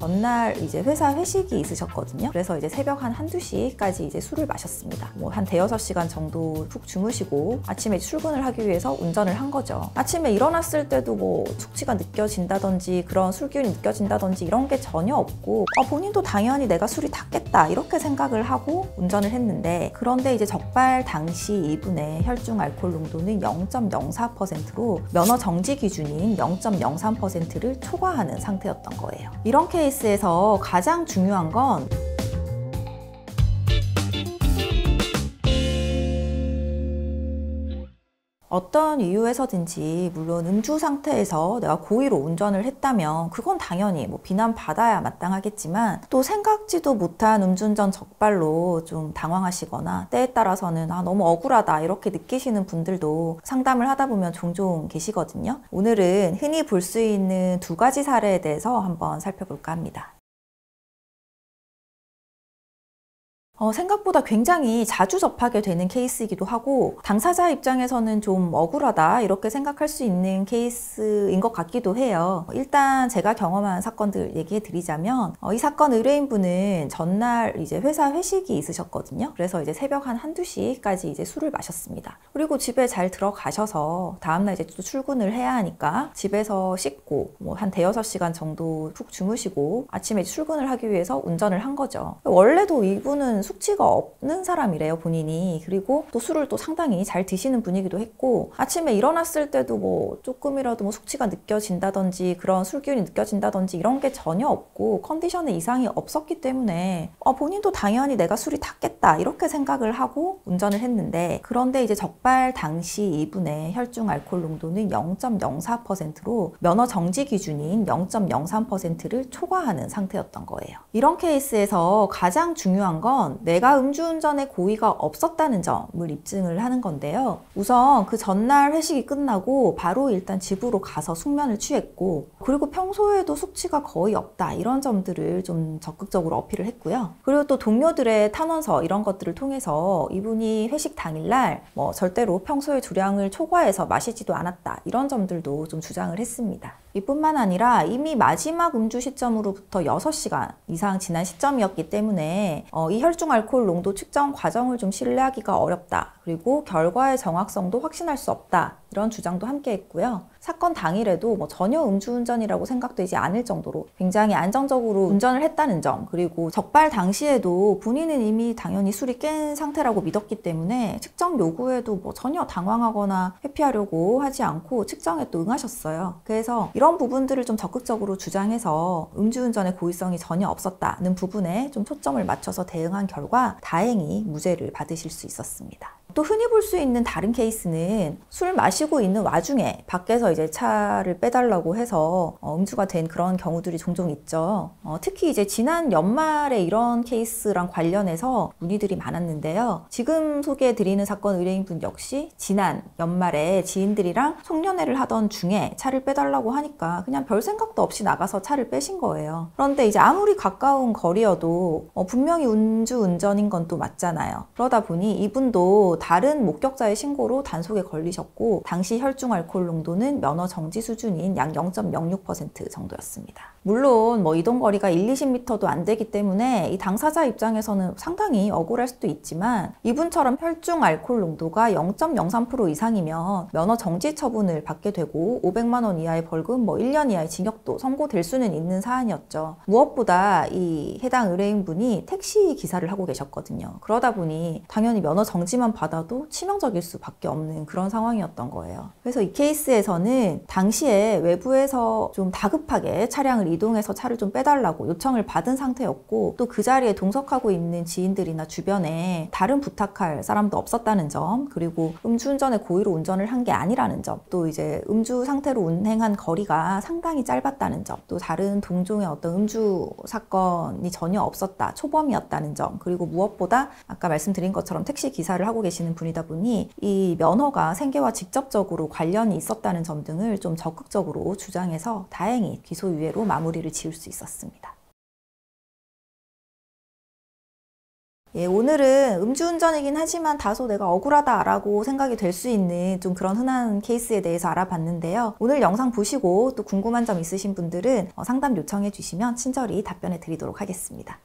전날 이제 회사 회식이 있으셨거든요. 그래서 이제 새벽 한 1~2시까지 이제 술을 마셨습니다. 뭐 한 5~6시간 정도 푹 주무시고 아침에 출근을 하기 위해서 운전을 한 거죠. 아침에 일어났을 때도 뭐 숙취가 느껴진다든지 그런 술기운이 느껴진다든지 이런 게 전혀 없고 본인도 당연히 내가 술이 탔겠다 이렇게 생각을 하고 운전을 했는데, 그런데 이제 적발 당시 이분의 혈중 알코올 농도는 0.04%로 면허 정지 기준인 0.03%를 초과하는 상태였던 거예요. 이런 케이스에서 가장 중요한 건 어떤 이유에서든지, 물론 음주 상태에서 내가 고의로 운전을 했다면 그건 당연히 뭐 비난받아야 마땅하겠지만, 또 생각지도 못한 음주운전 적발로 좀 당황하시거나 때에 따라서는 너무 억울하다 이렇게 느끼시는 분들도 상담을 하다 보면 종종 계시거든요. 오늘은 흔히 볼 수 있는 2가지 사례에 대해서 한번 살펴볼까 합니다. 생각보다 굉장히 자주 접하게 되는 케이스이기도 하고, 당사자 입장에서는 좀 억울하다 이렇게 생각할 수 있는 케이스인 것 같기도 해요. 일단 제가 경험한 사건들 얘기해 드리자면, 이 사건 의뢰인분은 전날 이제 회사 회식이 있으셨거든요. 그래서 이제 새벽 한 1~2시까지 이제 술을 마셨습니다. 그리고 집에 잘 들어가셔서 다음날 이제 또 출근을 해야 하니까 집에서 씻고 뭐 한 5~6시간 정도 푹 주무시고 아침에 출근을 하기 위해서 운전을 한 거죠. 원래도 이분은 숙취가 없는 사람이래요, 본인이. 그리고 또 술을 또 상당히 잘 드시는 분이기도 했고, 아침에 일어났을 때도 뭐 조금이라도 뭐 숙취가 느껴진다든지 그런 술기운이 느껴진다든지 이런 게 전혀 없고 컨디션에 이상이 없었기 때문에 본인도 당연히 내가 술이 탔겠다 이렇게 생각을 하고 운전을 했는데, 그런데 이제 적발 당시 이분의 혈중 알코올 농도는 0.04%로 면허 정지 기준인 0.03%를 초과하는 상태였던 거예요. 이런 케이스에서 가장 중요한 건 내가 음주운전에 고의가 없었다는 점을 입증을 하는 건데요. 우선 그 전날 회식이 끝나고 바로 일단 집으로 가서 숙면을 취했고, 그리고 평소에도 숙취가 거의 없다 이런 점들을 좀 적극적으로 어필을 했고요. 그리고 또 동료들의 탄원서 이런 것들을 통해서 이분이 회식 당일날 뭐 절대로 평소의 주량을 초과해서 마시지도 않았다 이런 점들도 좀 주장을 했습니다. 이뿐만 아니라 이미 마지막 음주 시점으로부터 6시간 이상 지난 시점이었기 때문에 이 혈중 알코올 농도 측정 과정을 좀 신뢰하기가 어렵다. 그리고 결과의 정확성도 확신할 수 없다. 이런 주장도 함께 했고요. 사건 당일에도 뭐 전혀 음주운전이라고 생각되지 않을 정도로 굉장히 안정적으로 운전을 했다는 점, 그리고 적발 당시에도 본인은 이미 당연히 술이 깬 상태라고 믿었기 때문에 측정 요구에도 뭐 전혀 당황하거나 회피하려고 하지 않고 측정에 또 응하셨어요. 그래서 이런 부분들을 좀 적극적으로 주장해서 음주운전의 고의성이 전혀 없었다는 부분에 좀 초점을 맞춰서 대응한 결과 다행히 무죄를 받으실 수 있었습니다. 또 흔히 볼 수 있는 다른 케이스는 술 마시고 있는 와중에 밖에서 이제 차를 빼달라고 해서 음주가 된 그런 경우들이 종종 있죠. 특히 이제 지난 연말에 이런 케이스랑 관련해서 문의들이 많았는데요. 지금 소개해드리는 사건 의뢰인분 역시 지난 연말에 지인들이랑 송년회를 하던 중에 차를 빼달라고 하니까 그냥 별 생각도 없이 나가서 차를 빼신 거예요. 그런데 이제 아무리 가까운 거리여도 분명히 음주운전인 건 또 맞잖아요. 그러다 보니 이분도 다른 목격자의 신고로 단속에 걸리셨고, 당시 혈중 알코올 농도는 면허 정지 수준인 약 0.06% 정도였습니다. 물론 뭐 이동거리가 1~20m도 안 되기 때문에 이 당사자 입장에서는 상당히 억울할 수도 있지만, 이분처럼 혈중 알코올 농도가 0.03% 이상이면 면허 정지 처분을 받게 되고 500만 원 이하의 벌금, 뭐 1년 이하의 징역도 선고될 수는 있는 사안이었죠. 무엇보다 이 해당 의뢰인분이 택시 기사를 하고 계셨거든요. 그러다 보니 당연히 면허 정지만 받아도 치명적일 수밖에 없는 그런 상황이었던 거예요. 그래서 이 케이스에서는 당시에 외부에서 좀 다급하게 차량을 이동해서 차를 좀 빼달라고 요청을 받은 상태였고, 또 그 자리에 동석하고 있는 지인들이나 주변에 다른 부탁할 사람도 없었다는 점, 그리고 음주운전에 고의로 운전을 한 게 아니라는 점, 또 이제 음주 상태로 운행한 거리가 상당히 짧았다는 점, 또 다른 동종의 어떤 음주 사건이 전혀 없었다, 초범이었다는 점, 그리고 무엇보다 아까 말씀드린 것처럼 택시 기사를 하고 계시는 분이다 보니 이 면허가 생계와 직접적으로 관련이 있었다는 점 등을 좀 적극적으로 주장해서 다행히 기소유예로 마무리를 지을 수 있었습니다. 예, 오늘은 음주운전이긴 하지만 다소 내가 억울하다라고 생각이 될 수 있는 좀 그런 흔한 케이스에 대해서 알아봤는데요. 오늘 영상 보시고 또 궁금한 점 있으신 분들은 상담 요청해 주시면 친절히 답변해 드리도록 하겠습니다.